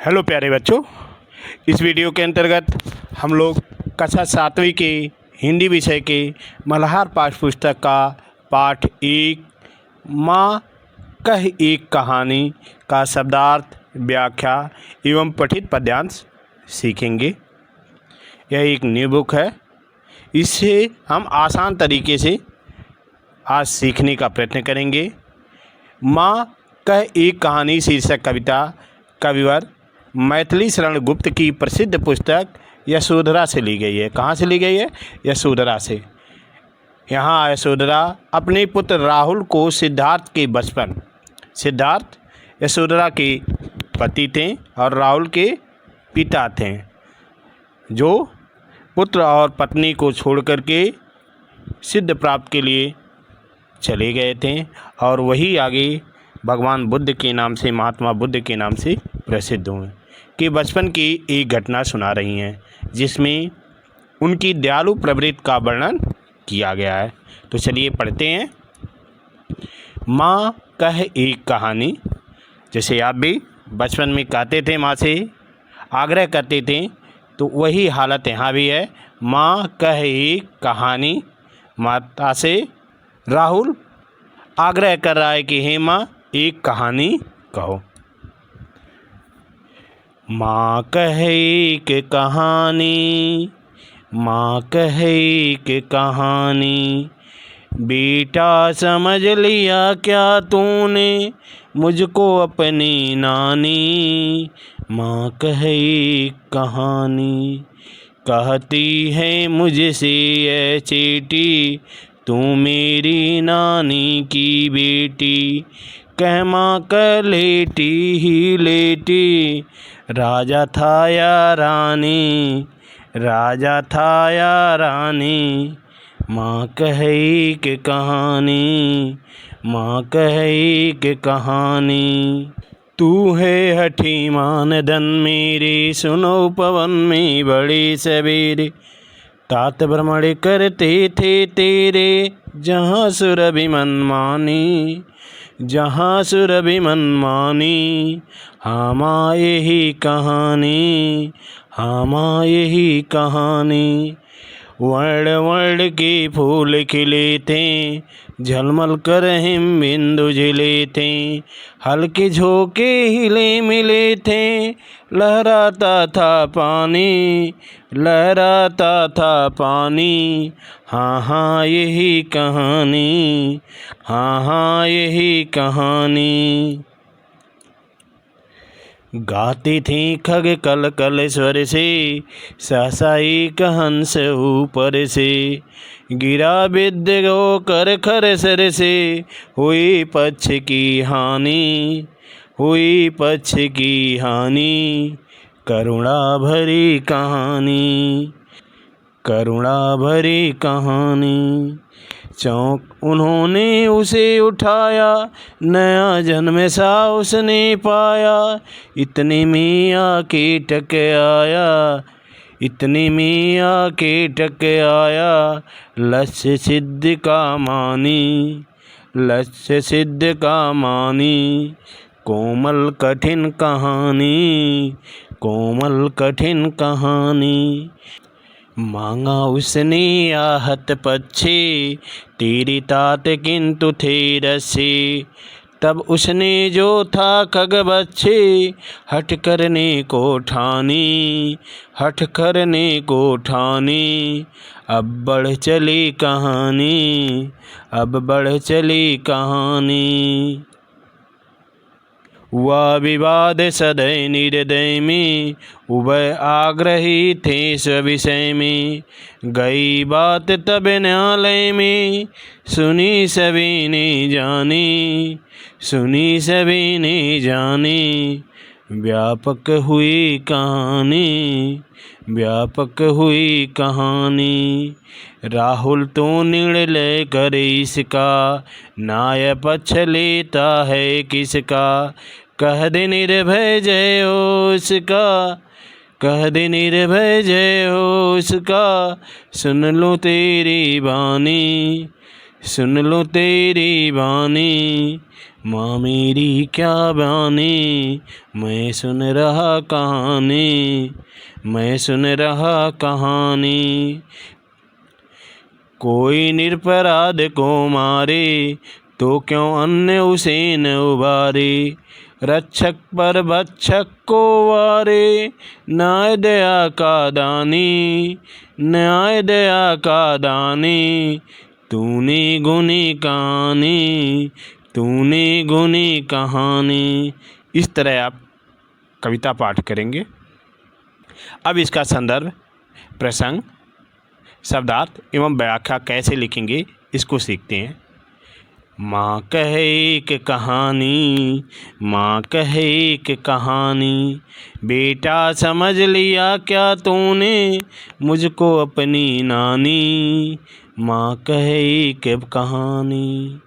Hello प्यारे बच्चों, इस वीडियो के अंतर्गत हम लोग कक्षा 7वीं के हिंदी विषय के मल्हार पाठ्य पुस्तक का पाठ 1 माँ कह एक कहानी का शब्दार्थ, व्याख्या एवं पठित पद्यांश सीखेंगे। यह एक न्यू बुक है। इससे हम आसान तरीके से आज सीखने का प्रयत्न करेंगे। माँ कह एक कहानी शीर्षक कविता कविवर मैथिली शरण गुप्त की प्रसिद्ध पुस्तक यशोधरा से ली गई है। कहाँ से ली गई है? यशोधरा से। यहाँ यशोधरा अपने पुत्र राहुल को सिद्धार्थ यशोधरा के पति थे और राहुल के पिता थे, जो पुत्र और पत्नी को छोड़ करके सिद्ध प्राप्त के लिए चले गए थे और वही आगे भगवान बुद्ध के नाम से, महात्मा बुद्ध के नाम से प्रसिद्ध हुए। कि बचपन की एक घटना सुना रही हैं जिसमें उनकी दयालु प्रवृत्ति का वर्णन किया गया है। तो चलिए पढ़ते हैं। माँ कह एक कहानी। जैसे आप भी बचपन में कहते थे, माँ से आग्रह करते थे, तो वही हालत यहाँ भी है। माँ कह एक कहानी। माता से राहुल आग्रह कर रहा है कि हे माँ, एक कहानी कहो। माँ कह एक कहानी, माँ कह एक कहानी, बेटा समझ लिया क्या तूने मुझको अपनी नानी। माँ कह एक कहानी, कहती है मुझसे ये चेटी, तू मेरी नानी की बेटी। कह माँ कह लेटी ही लेटी, राजा था या रानी, राजा था या रानी। माँ कह एक कहानी, माँ कह एक कहानी। तू है हठी मानदन मेरे, सुनो पवन में बड़े सवेरे। तात भ्रमण करते थे तेरे, जहाँ सुर अभिमन मानी, जहाँ सुर अभिमन मानी। हाँ माँ यही कहानी, हाँ माँ यही कहानी। वर्ण वर्ण के फूल खिले थे, झलमल कर हिम बिंदु झिले थे। हल्के झोंके हिले मिले थे, लहराता था पानी, लहराता था पानी। हाँ हाँ यही कहानी, हाँ हाँ यही कहानी। गाती थी खग कल कल स्वर से, सहसा एक हंस ऊपर से। गिरा विद्य गो कर खर सर से, हुई पक्ष की हानि, हुई पक्ष की हानि। करुणा भरी कहानी, करुणा भरी कहानी। चौंक उन्होंने उसे उठाया, नया जन्म सा उसने पाया। इतने में आके टक आया, इतने में आके टक आया। लक्ष्य सिद्ध का मानी, लक्ष्य सिद्ध का मानी। कोमल कठिन कहानी, कोमल कठिन कहानी। मांगा उसने आहत पक्षी, तेरी तात किंतु थे रसे। तब उसने जो था खग बच्छे, हठ करने को ठानी, हठ करने को ठानी। अब बढ़ चली कहानी, अब बढ़ चली कहानी। हुआ विवाद सदै निर्दय में, उभय आग्रही थे स्विषय में। गई बात तब न्यायालय में, सुनी सभी ने जानी, सुनी सभी ने जानी। व्यापक हुई कहानी, व्यापक हुई कहानी। राहुल तो निर्णय कर इसका, न्याय पक्ष लेता है किसका। कह दे निर्भय जय हो उसका, कह दे निर्भय जय हो उसका। सुन लो तेरी वाणी, सुन लो तेरी वाणी। माँ मेरी क्या बयाने, मैं सुन रहा कहानी, मैं सुन रहा कहानी। कोई निरपराध को मारे, तो क्यों अन्य उसे न उबारे। रक्षक पर भक्षक को वारे, न्याय दया का दानी, न्याय दया का दानी। तूने गुनी कहानी, तूने गुनी कहानी। इस तरह आप कविता पाठ करेंगे। अब इसका संदर्भ, प्रसंग, शब्दार्थ एवं व्याख्या कैसे लिखेंगे इसको सीखते हैं। माँ कहे एक कहानी, माँ कहे एक कहानी। बेटा समझ लिया क्या तूने, मुझको अपनी नानी। माँ कहे एक कहानी,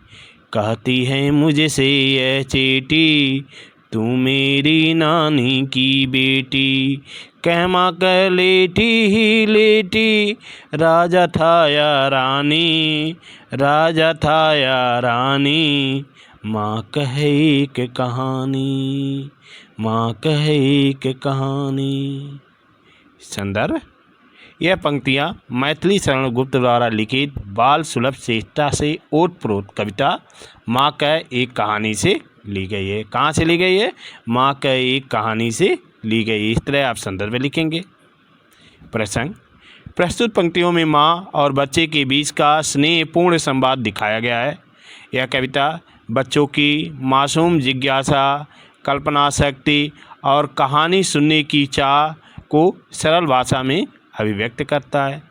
कहती है मुझसे यह चेटी, तू मेरी नानी की बेटी। कह माँ कह लेटी ही लेटी, राजा था या रानी, राजा था या रानी। माँ कहे एक कहानी, माँ कहे एक कहानी। संदर्भ, यह पंक्तियाँ मैथिली शरण गुप्त द्वारा लिखित बाल सुलभ चेष्टा से ओतप्रोत कविता माँ कह एक कहानी से ली गई है। कहाँ से ली गई है? माँ कह एक कहानी से ली गई। इस तरह आप संदर्भ लिखेंगे। प्रसंग, प्रस्तुत पंक्तियों में माँ और बच्चे के बीच का स्नेहपूर्ण संवाद दिखाया गया है। यह कविता बच्चों की मासूम जिज्ञासा, कल्पना शक्ति और कहानी सुनने की चाह को सरल भाषा में अभिव्यक्त करता है।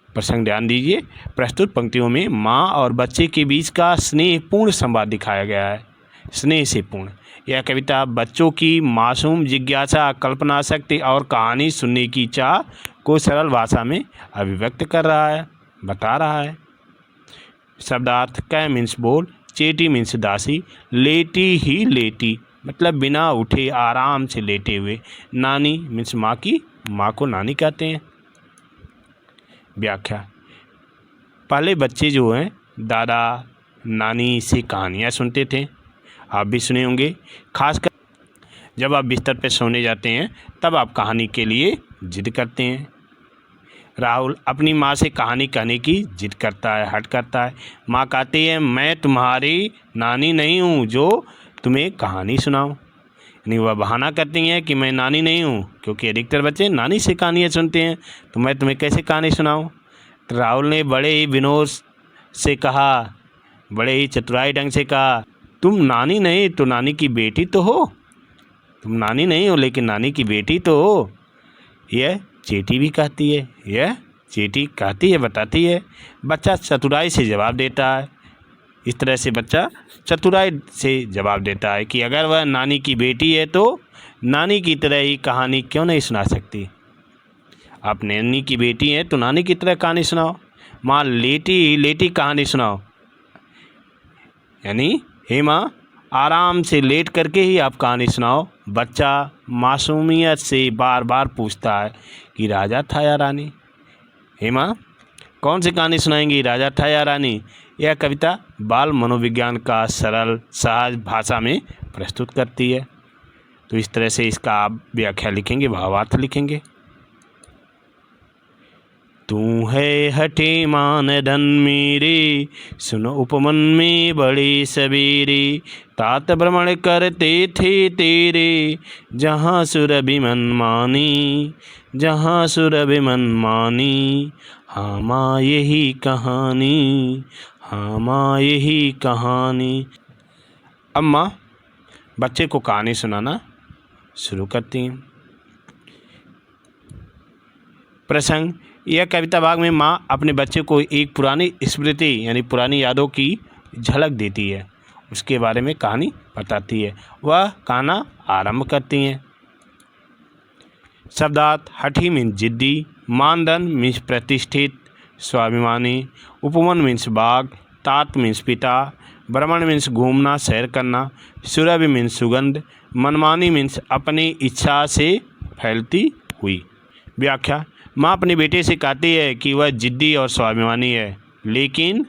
प्रसंग ध्यान दीजिए, प्रस्तुत पंक्तियों में माँ और बच्चे के बीच का स्नेहपूर्ण संवाद दिखाया गया है। स्नेह से पूर्ण यह कविता बच्चों की मासूम जिज्ञासा, कल्पना शक्ति और कहानी सुनने की चाह को सरल भाषा में अभिव्यक्त कर रहा है, बता रहा है। शब्दार्थ, कह मीन्स बोल, चेटी मीन्स दासी, लेटी ही लेटी मतलब बिना उठे आराम से लेटे हुए, नानी मीन्स माँ की, माँ को नानी कहते हैं। व्याख्या, पहले बच्चे जो हैं दादा नानी से कहानियाँ सुनते थे, आप भी सुने होंगे। खासकर जब आप बिस्तर पर सोने जाते हैं तब आप कहानी के लिए जिद करते हैं। राहुल अपनी माँ से कहानी कहने की जिद करता है, हट करता है। माँ कहती है मैं तुम्हारी नानी नहीं हूँ जो तुम्हें कहानी सुनाऊँ। यानी वह बहाना करती हैं कि मैं नानी नहीं हूँ, क्योंकि अधिकतर बच्चे नानी से कहानियाँ सुनते हैं, तो मैं तुम्हें कैसे कहानी सुनाऊँ। तो राहुल ने बड़े ही विनोद से कहा, बड़े ही चतुराई ढंग से कहा, तुम नानी नहीं तो नानी की बेटी तो हो, तुम नानी नहीं हो लेकिन नानी की बेटी तो हो। यह चेटी भी कहती है, यह चेटी कहती है, बताती है। बच्चा चतुराई से जवाब देता है। इस तरह से बच्चा चतुराई से जवाब देता है कि अगर वह नानी की बेटी है तो नानी की तरह ही कहानी क्यों नहीं सुना सकती। आप नानी की बेटी हैं तो नानी की तरह कहानी सुनाओ। माँ लेटी लेटी कहानी सुनाओ, यानी हे माँ आराम से लेट करके ही आप कहानी सुनाओ। बच्चा मासूमियत से बार बार पूछता है कि राजा था या रानी। हे माँ कौन सी कहानी सुनाएंगी, राजा था या रानी। यह कविता बाल मनोविज्ञान का सरल सहज भाषा में प्रस्तुत करती है। तो इस तरह से इसका आप व्याख्या लिखेंगे, भावार्थ लिखेंगे। तू है हठे मान धन मेरे, सुन उपमन में बड़े सवेरे। तात भ्रमण करते थे तेरे, जहाँ सुर अभिमन मानी, जहाँ सुर अभिमन मानी। हाँ माँ यही कहानी, हाँ माँ यही कहानी। अब माँ बच्चे को कहानी सुनाना शुरू करती हैं। प्रसंग, यह कविता भाग में माँ अपने बच्चे को एक पुरानी स्मृति यानी पुरानी यादों की झलक देती है, उसके बारे में कहानी बताती है। वह कहना आरंभ करती हैं। शब्दार्थ, हठी मीन्स जिद्दी, मानधन मीन्स प्रतिष्ठित स्वाभिमानी, उपवन मीन्स बाग, तात मीन्स पिता, भ्रमण मीन्स घूमना सैर करना, सुरभि मीन्स सुगंध, मनमानी मीन्स अपनी इच्छा से फैलती हुई। व्याख्या, माँ अपने बेटे से कहती है कि वह जिद्दी और स्वाभिमानी है, लेकिन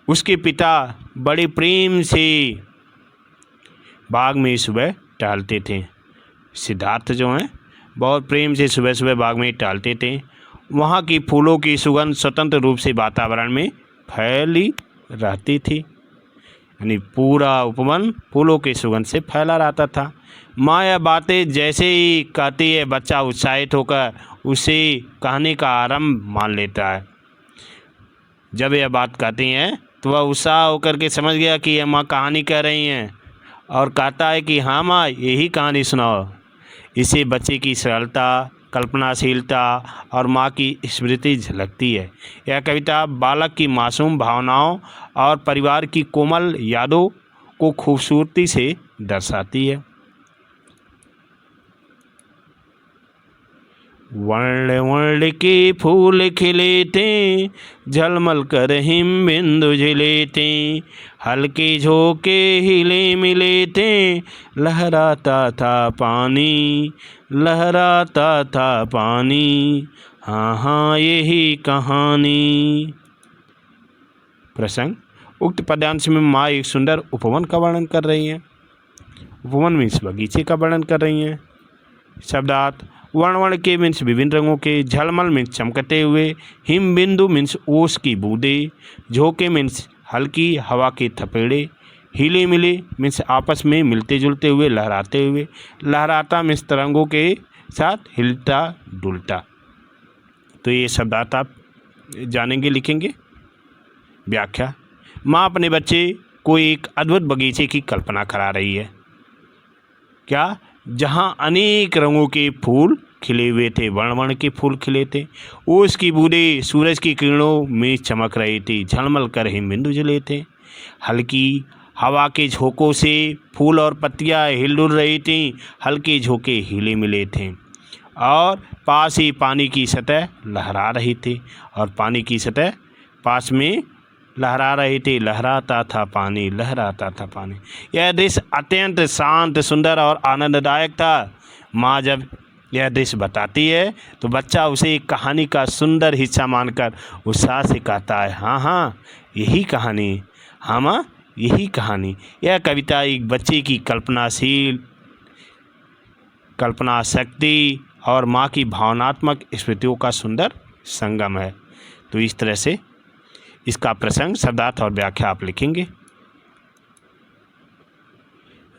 उसके पिता बड़े प्रेम से बाग में सुबह टहलते थे। सिद्धार्थ जो हैं बहुत प्रेम से सुबह सुबह बाग में टहलते थे। वहाँ की फूलों की सुगंध स्वतंत्र रूप से वातावरण में फैली रहती थी, यानी पूरा उपवन फूलों की सुगंध से फैला रहता था। माँ यह बातें जैसे ही कहती है, बच्चा उत्साहित होकर उसे कहने का आरंभ मान लेता है। जब यह बात कहती हैं तो वह उत्साह होकर के समझ गया कि यह माँ कहानी कह रही हैं और कहता है कि हाँ माँ, यही कहानी सुनाओ। इससे बच्चे की सरलता, कल्पनाशीलता और माँ की स्मृति झलकती है। यह कविता बालक की मासूम भावनाओं और परिवार की कोमल यादों को खूबसूरती से दर्शाती है। वर्ण वर्ण के फूल खिले थे, झलमल कर हिमबिंदु झिले थे, हल्के झोंके हिले मिले थे, लहराता था पानी, लहराता था पानी, हाँ हाँ यही कहानी। प्रसंग, उक्त पद्यांश में माँ एक सुंदर उपवन का वर्णन कर रही हैं। उपवन मीन्स बगीचे का वर्णन कर रही हैं। शब्दार्थ, वर्ण वर्ण के मीन्स विभिन्न रंगों के, झलमल मीन्स चमकते हुए, हिमबिंदु मीन्स ओस की बूंदे, झोंके मीन्स हल्की हवा के थपेड़े, हिले मिले मीन्स आपस में मिलते जुलते हुए, लहराते हुए, लहराता मीन्स तरंगों के साथ हिलता डुलता। तो ये शब्दार्थ आप जानेंगे, लिखेंगे। व्याख्या, माँ अपने बच्चे को एक अद्भुत बगीचे की कल्पना करा रही है। क्या? जहाँ अनेक रंगों के फूल खिले हुए थे, वर्ण वर्ण के फूल खिले थे, ओस की बूंदें सूरज की किरणों में चमक रही थी, झलमल कर हिमबिंदु जले थे, हल्की हवा के झोंकों से फूल और पत्तियाँ हिलडुल रही थीं, हल्के झोंके हिले मिले थे, और पास ही पानी की सतह लहरा रही थी, और पानी की सतह पास में लहरा रही थी, लहराता था पानी, लहराता था पानी। यह दृश्य अत्यंत शांत, सुंदर और आनंददायक था। माँ जब यह दृश्य बताती है तो बच्चा उसे एक कहानी का सुंदर हिस्सा मानकर उत्साह से कहता है, हाँ हाँ यही कहानी, हाँ माँ यही कहानी। यह कविता एक बच्चे की कल्पना शक्ति और माँ की भावनात्मक स्मृतियों का सुंदर संगम है। तो इस तरह से इसका प्रसंग, शब्दार्थ और व्याख्या आप लिखेंगे।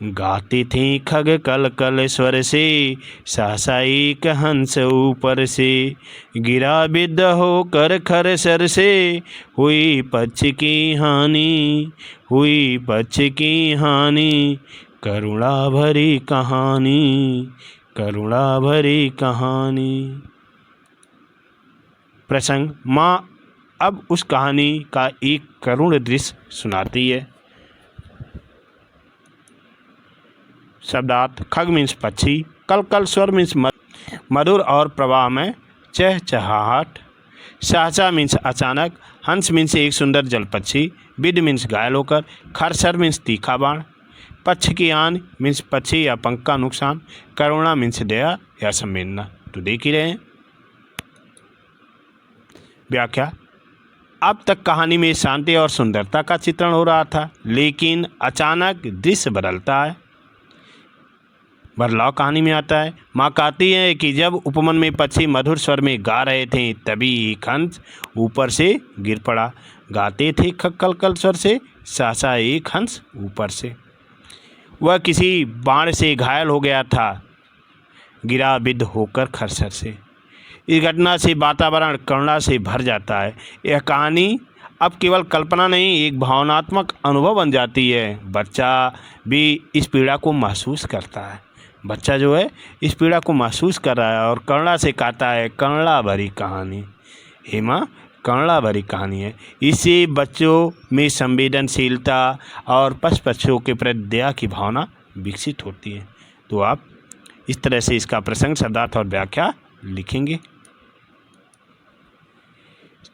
गाते थे खग कल कल स्वर से, सहसा एक हंस ऊपर से, गिरा विद होकर खर सर से, हुई पक्ष की हानि, हुई पक्ष की हानि, करुणा भरी कहानी, करुणा भरी कहानी। प्रसंग, माँ अब उस कहानी का एक करुण दृश्य सुनाती है। शब्दार्थ, खग मीन्स पक्षी, कल स्वर मीन्स मधुर और प्रवाह में चहचहाहट, सहसा मीन्स अचानक, हंस मीन्स एक सुंदर जल पक्षी, विद मीन्स घायल होकर, खरसर मीन्स तीखा बाण, पक्ष की हानि मीन्स पक्षी या पंख का नुकसान, करुणा मीन्स दया या संवेदना। तो देख ही रहे हैं। व्याख्या, अब तक कहानी में शांति और सुंदरता का चित्रण हो रहा था, लेकिन अचानक दृश्य बदलता है, बदलाव कहानी में आता है। माँ कहती है कि जब उपवन में पक्षी मधुर स्वर में गा रहे थे, तभी एक हंस ऊपर से गिर पड़ा। गाते थे खग कल स्वर से, सहसा एक हंस ऊपर से। वह किसी बाण से घायल हो गया था, गिरा विद होकर खरसर से। इस घटना से वातावरण करुणा से भर जाता है। यह कहानी अब केवल कल्पना नहीं, एक भावनात्मक अनुभव बन जाती है। बच्चा भी इस पीड़ा को महसूस करता है। बच्चा जो है इस पीड़ा को महसूस कर रहा है और करुणा से कहता है, करुणा भरी कहानी, हे माँ करुणा भरी कहानी है। इससे बच्चों में संवेदनशीलता और पशु पक्षियों के प्रति दया की भावना विकसित होती है। तो आप इस तरह से इसका प्रसंग, शब्दार्थ और व्याख्या लिखेंगे।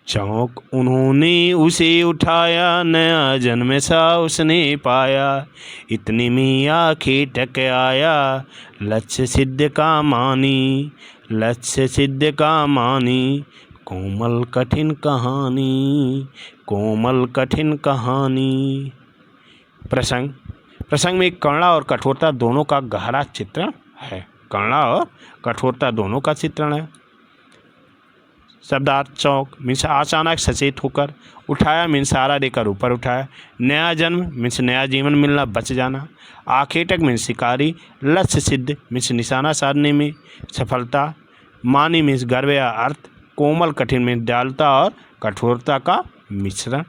चौंक उन्होंने उसे उठाया, नया जन्म सा उसने पाया, इतने में आँखें टक आया, लक्ष्य सिद्ध का मानी, लक्ष्य सिद्ध का मानी, कोमल कठिन कहानी, कोमल कठिन कहानी। प्रसंग में करुणा और कठोरता दोनों का गहरा चित्रण है। करुणा और कठोरता दोनों का चित्रण है। शब्दार्थ चौक मीन्स अचानक सचेत होकर, उठाया मीन्स सहारा देकर ऊपर उठाया, नया जन्म मीन्स नया जीवन मिलना, बच जाना, आखेटक मीन्स शिकारी, लक्ष्य सिद्ध मीन्स निशाना साधने में सफलता, मानी मीन्स गर्व या अर्थ, कोमल कठिन मीन्स दयालुता और कठोरता का मिश्रण।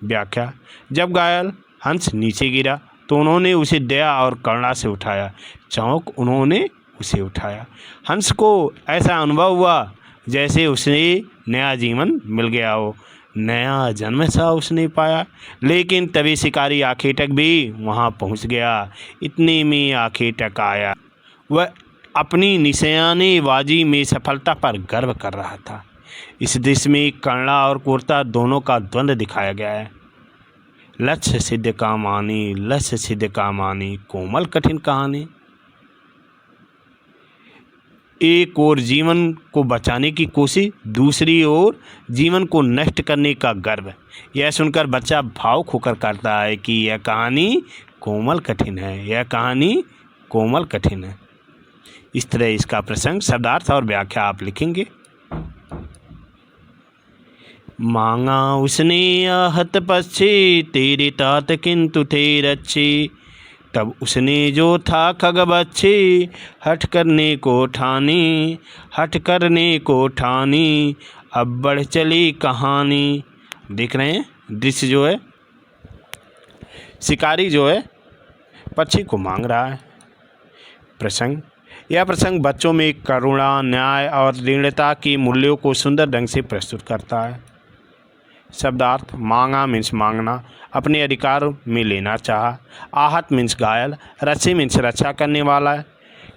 व्याख्या, जब घायल हंस नीचे गिरा तो उन्होंने उसे दया और करुणा से उठाया। चौंक उन्होंने उसे उठाया। हंस को ऐसा अनुभव हुआ जैसे उसे नया जीवन मिल गया हो, नया जन्म सा उसने पाया। लेकिन तभी शिकारी आखेटक भी वहाँ पहुँच गया। इतने में आखेटक आया। वह अपनी निशानेबाजी में सफलता पर गर्व कर रहा था। इस दृश्य में करुणा और क्रूरता दोनों का द्वंद्व दिखाया गया है। लक्ष्य सिद्ध कामानी, लक्ष्य सिद्ध कामानी, कोमल कठिन कहानी। एक ओर जीवन को बचाने की कोशिश, दूसरी ओर जीवन को नष्ट करने का गर्व। यह सुनकर बच्चा भावुक होकर कहता है कि यह कहानी कोमल कठिन है, यह कहानी कोमल कठिन है। इस तरह इसका प्रसंग, शब्दार्थ और व्याख्या आप लिखेंगे। मांगा उसने आहत पक्षी, तेरे तात किंतु थे रक्षी। तब उसने जो था खगबच्छी, हठ करने को ठानी, हठ करने को ठानी, अब बढ़ चली कहानी। देख रहे हैं दृश्य जो है, शिकारी जो है पक्षी को मांग रहा है। प्रसंग, यह प्रसंग बच्चों में करुणा, न्याय और दृढ़ता की मूल्यों को सुंदर ढंग से प्रस्तुत करता है। शब्दार्थ, मांगा मीन्स मांगना, अपने अधिकार में लेना चाहा। आहत मीन्स घायल, रक्षी मीन्स रक्षा करने वाला है।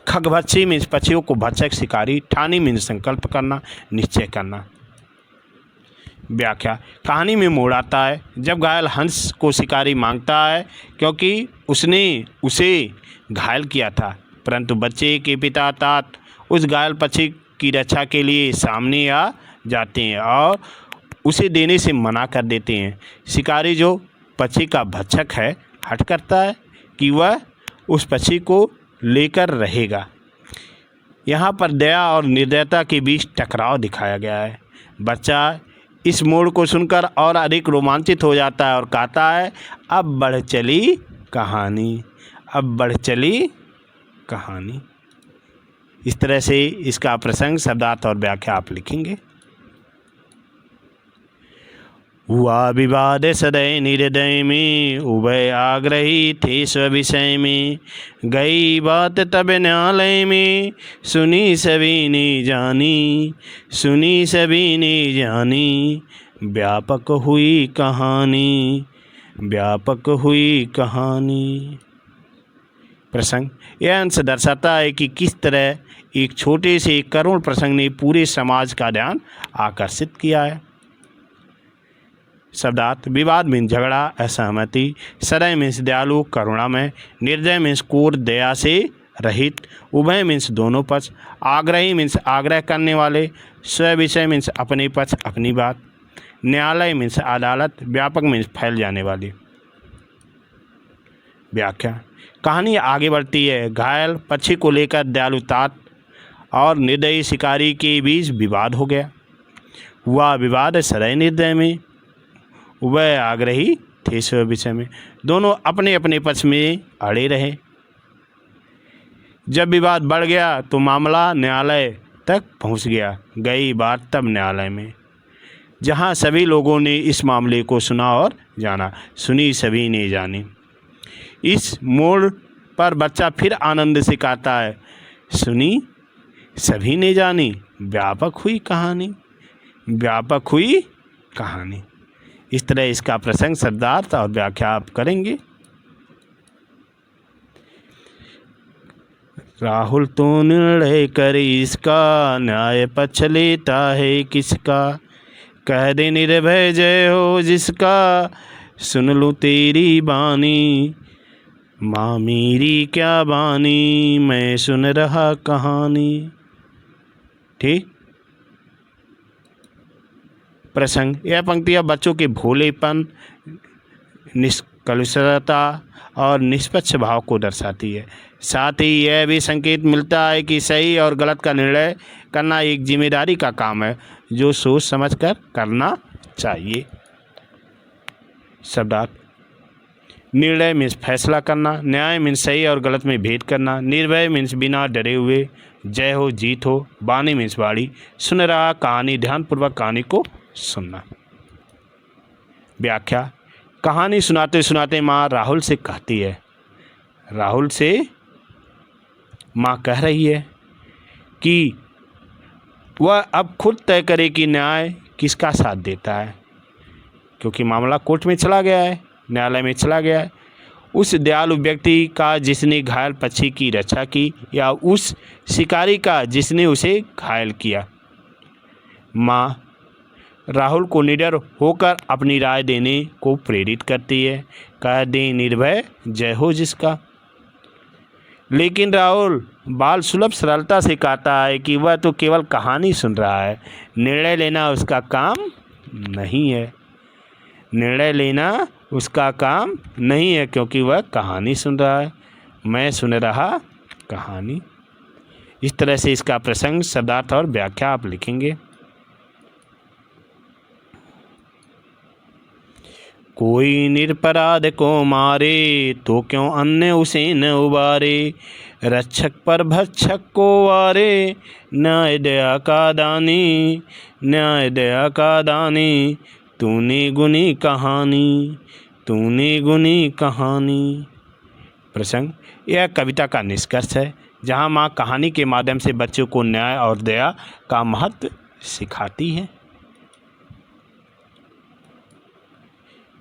खगभक्षी मीन्स पक्षियों को भक्षक शिकारी। ठानी मीन्स संकल्प करना, निश्चय करना। व्याख्या, कहानी में मोड़ आता है जब घायल हंस को शिकारी मांगता है क्योंकि उसने उसे घायल किया था, परंतु बच्चे के पिता तात उस घायल पक्षी की रक्षा के लिए सामने आ जाते हैं और उसे देने से मना कर देते हैं। शिकारी जो पक्षी का भक्षक है हट करता है कि वह उस पक्षी को लेकर रहेगा। यहाँ पर दया और निर्दयता के बीच टकराव दिखाया गया है। बच्चा इस मोड़ को सुनकर और अधिक रोमांचित हो जाता है और कहता है, अब बढ़ चली कहानी, अब बढ़ चली कहानी। इस तरह से इसका प्रसंग, शब्दार्थ और व्याख्या आप लिखेंगे। हुआ विवाद सदै निर्दय में, उभय आग्रही थे स्विषय में। गई बात तब न्यायालय में, सुनी सभी ने जानी, सुनी सभी ने जानी। व्यापक हुई कहानी, व्यापक हुई कहानी। प्रसंग, यह अंश दर्शाता है कि किस तरह एक छोटे से करुण प्रसंग ने पूरे समाज का ध्यान आकर्षित किया है। शब्दार्थ, विवाद मीन्स झगड़ा, असहमति। सदय मीन्स दयालु, करुणामय। निर्दय मीन्स क्रूर, दया से रहित। उभय मीन्स दोनों पक्ष। आग्रही मीन्स आग्रह करने वाले। स्विषय मीन्स अपने पक्ष, अपनी बात। न्यायालय मीन्स अदालत। व्यापक मीन्स फैल जाने वाली। व्याख्या, कहानी आगे बढ़ती है। घायल पक्षी को लेकर दयालु तात और निर्दयी शिकारी के बीच विवाद हो गया। हुआ विवाद सदै निर्दय में, वह आग्रही थे इस विषय में। दोनों अपने अपने पक्ष में अड़े रहे। जब विवाद बढ़ गया तो मामला न्यायालय तक पहुंच गया। गई बात तब न्यायालय में, जहां सभी लोगों ने इस मामले को सुना और जाना, सुनी सभी ने जानी। इस मोड़ पर बच्चा फिर आनंद से कहता है, सुनी सभी ने जानी, व्यापक हुई कहानी, व्यापक हुई कहानी। इस तरह इसका प्रसंग, शब्दार्थ और व्याख्या आप करेंगे। राहुल तो निर्णय कर इसका, न्याय पक्ष लेता है किसका। कह दे निर्भय जय हो जिसका, सुन लो तेरी बानी। माँ मेरी क्या बानी, मैं सुन रहा कहानी। ठीक। प्रसंग, यह पंक्तियाँ बच्चों के भोलेपन, निष्कलुषता और निष्पक्ष भाव को दर्शाती है। साथ ही यह भी संकेत मिलता है कि सही और गलत का निर्णय करना एक जिम्मेदारी का काम है जो सोच समझकर करना चाहिए। शब्दार्थ: निर्णय मीन्स फैसला करना, न्याय मीन्स सही और गलत में भेद करना, निर्भय मीन्स बिना डरे हुए, जय हो जीत हो, वाणी मीन्स वाणी, सुन रहा कहानी ध्यानपूर्वक कहानी को सुनना। व्याख्या: कहानी सुनाते सुनाते माँ राहुल से कहती है, राहुल से माँ कह रही है कि वह अब खुद तय करे कि न्याय किसका साथ देता है, क्योंकि मामला कोर्ट में चला गया है, न्यायालय में चला गया है। उस दयालु व्यक्ति का जिसने घायल पक्षी की रक्षा की या उस शिकारी का जिसने उसे घायल किया। माँ राहुल को निडर होकर अपनी राय देने को प्रेरित करती है, कह दे निर्भय जय हो जिसका। लेकिन राहुल बाल सुलभ सरलता से कहता है कि वह तो केवल कहानी सुन रहा है, निर्णय लेना उसका काम नहीं है। निर्णय लेना उसका काम नहीं है क्योंकि वह कहानी सुन रहा है। मैं सुन रहा कहानी। इस तरह से इसका प्रसंग, शब्दार्थ और व्याख्या आप लिखेंगे। कोई निरपराध को मारे तो क्यों अन्य उसे न उबारे, रक्षक पर भक्षक को वारे, न्याय दया का दानी, न्याय दया का दानी, तूने गुनी कहानी, तूने गुनी कहानी। प्रसंग: यह कविता का निष्कर्ष है जहाँ माँ कहानी के माध्यम से बच्चों को न्याय और दया का महत्व सिखाती है।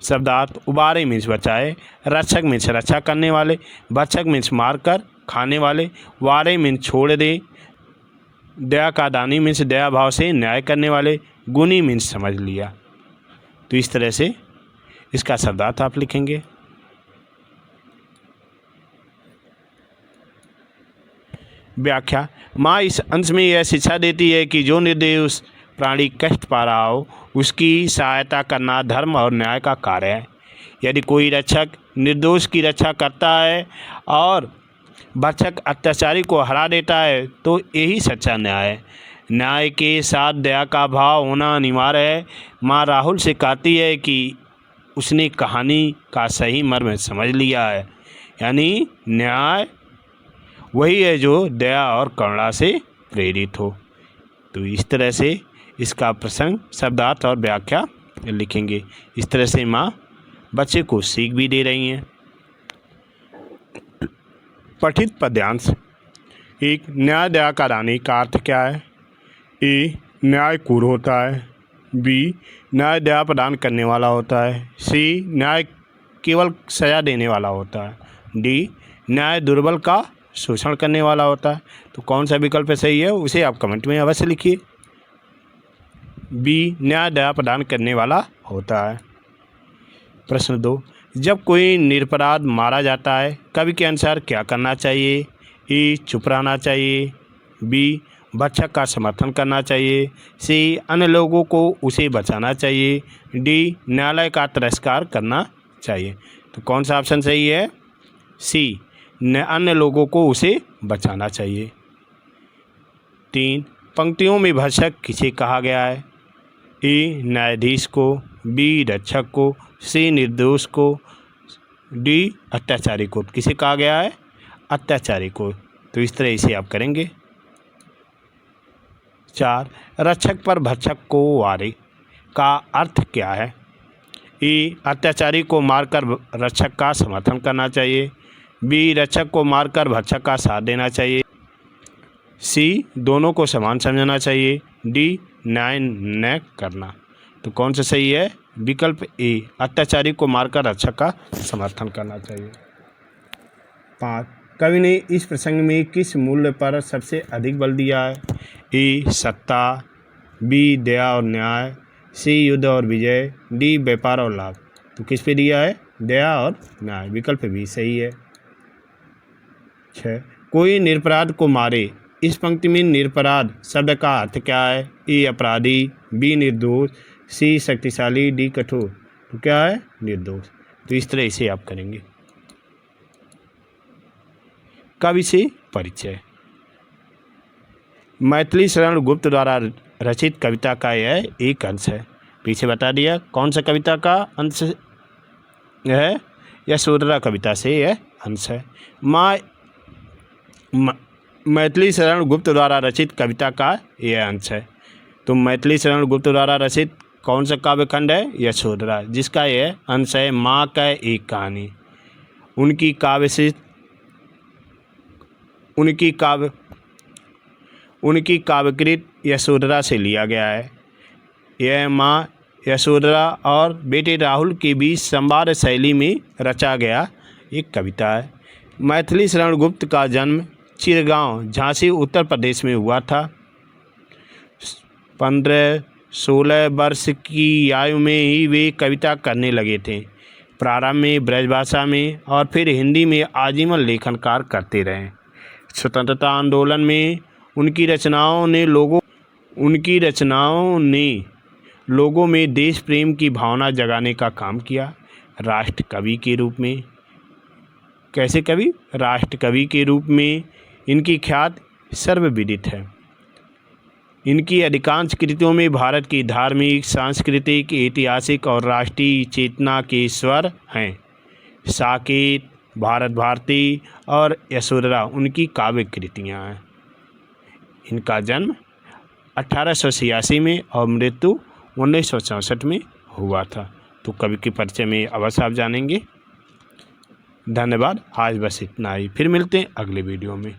शब्दार्थ: उबारे मीन्स बचाए, रक्षक मीन्स रक्षा करने वाले, भक्षक मीन्स मार कर खाने वाले, वारे मीन्स छोड़ दे, दया का दानी मीन्स दया भाव से न्याय करने वाले, गुनी मीन्स समझ लिया। तो इस तरह से इसका शब्दार्थ आप लिखेंगे। व्याख्या: माँ इस अंश में यह शिक्षा देती है कि जो निर्दोष प्राणी कष्ट पा रहा हो उसकी सहायता करना धर्म और न्याय का कार्य है। यदि कोई रक्षक निर्दोष की रक्षा करता है और भक्षक अत्याचारी को हरा देता है तो यही सच्चा न्याय है। न्याय के साथ दया का भाव होना अनिवार्य है। माँ राहुल से कहती है कि उसने कहानी का सही मर्म समझ लिया है, यानी न्याय वही है जो दया और करुणा से प्रेरित हो। तो इस तरह से इसका प्रसंग, शब्दार्थ और व्याख्या लिखेंगे। इस तरह से माँ बच्चे को सीख भी दे रही हैं। पठित पद्यांश: एक, न्याय दया का दानी का अर्थ क्या है? ए, न्याय क्रूर होता है। बी, न्याय दया प्रदान करने वाला होता है। सी, न्याय केवल सजा देने वाला होता है। डी, न्याय दुर्बल का शोषण करने वाला होता है। तो कौन सा विकल्प सही है उसे आप कमेंट में अवश्य लिखिए। बी, न्याय दया प्रदान करने वाला होता है। प्रश्न 2, जब कोई निरपराध मारा जाता है कवि के अनुसार क्या करना चाहिए? ए, चुप रहना चाहिए। बी, भक्षक का समर्थन करना चाहिए। सी, अन्य लोगों को उसे बचाना चाहिए। डी, न्यायालय का तिरस्कार करना चाहिए। तो कौन सा ऑप्शन सही है? सी, अन्य लोगों को उसे बचाना चाहिए। 3, पंक्तियों में भक्षक किसे कहा गया है? ए, न्यायाधीश को। बी, रक्षक को। सी, निर्दोष को। डी, अत्याचारी को। किसे कहा गया है? अत्याचारी को। तो इस तरह इसे आप करेंगे। 4, रक्षक पर भक्षक को वारे का अर्थ क्या है? ए, अत्याचारी को मारकर रक्षक का समर्थन करना चाहिए। बी, रक्षक को मारकर भक्षक का साथ देना चाहिए। सी, दोनों को समान समझना चाहिए। डी, न्याय न करना। तो कौन सा सही है? विकल्प ए, अत्याचारी को मारकर रक्षक का समर्थन करना चाहिए। 5, कवि ने इस प्रसंग में किस मूल्य पर सबसे अधिक बल दिया है? ए, सत्ता। बी, दया और न्याय। सी, युद्ध और विजय। डी, व्यापार और लाभ। तो किस पे दिया है? दया और न्याय। विकल्प भी सही है। 6, कोई निरपराध को मारे। इस पंक्ति में निरपराध शब्द का अर्थ क्या है? ए, अपराधी। बी, निर्दोष। सी, शक्तिशाली। डी, कठोर। तो क्या है? निर्दोष। तो इस तरह इसे आप करेंगे। कवि से परिचय। मैथिली शरण गुप्त द्वारा रचित कविता का यह एक अंश है। पीछे बता दिया कौन सा कविता का अंश है, यशोधरा कविता से यह अंश है। मैथिली शरण गुप्त द्वारा रचित कविता का यह अंश है। तो मैथिली शरण गुप्त द्वारा रचित कौन सा काव्यखंड है, यशोधरा, जिसका यह अंश है माँ का एक कहानी। उनकी काव्यकृत यशोधरा से लिया गया है। यह माँ यशोधरा और बेटे राहुल के बीच संवाद शैली में रचा गया एक कविता है। मैथिली शरण गुप्त का जन्म चिरगांव, झांसी, उत्तर प्रदेश में हुआ था। 15-16 वर्ष की आयु में ही वे कविता करने लगे थे। प्रारंभ में ब्रजभाषा में और फिर हिंदी में आजीवन लेखन कार्य करते रहे। स्वतंत्रता आंदोलन में उनकी रचनाओं ने लोगों में देश प्रेम की भावना जगाने का काम किया। राष्ट्र कवि के रूप में, कैसे कवि, राष्ट्र कवि के रूप में इनकी ख्याति सर्वविदित है। इनकी अधिकांश कृतियों में भारत की धार्मिक, सांस्कृतिक, ऐतिहासिक और राष्ट्रीय चेतना के स्वर हैं। साकेत, भारत भारती और यशोधरा उनकी काव्य कृतियाँ हैं। इनका जन्म 1886 में और मृत्यु 1964 में हुआ था। तो कवि के परिचय में अवश्य आप जानेंगे। धन्यवाद। आज बस इतना ही, फिर मिलते हैं अगले वीडियो में।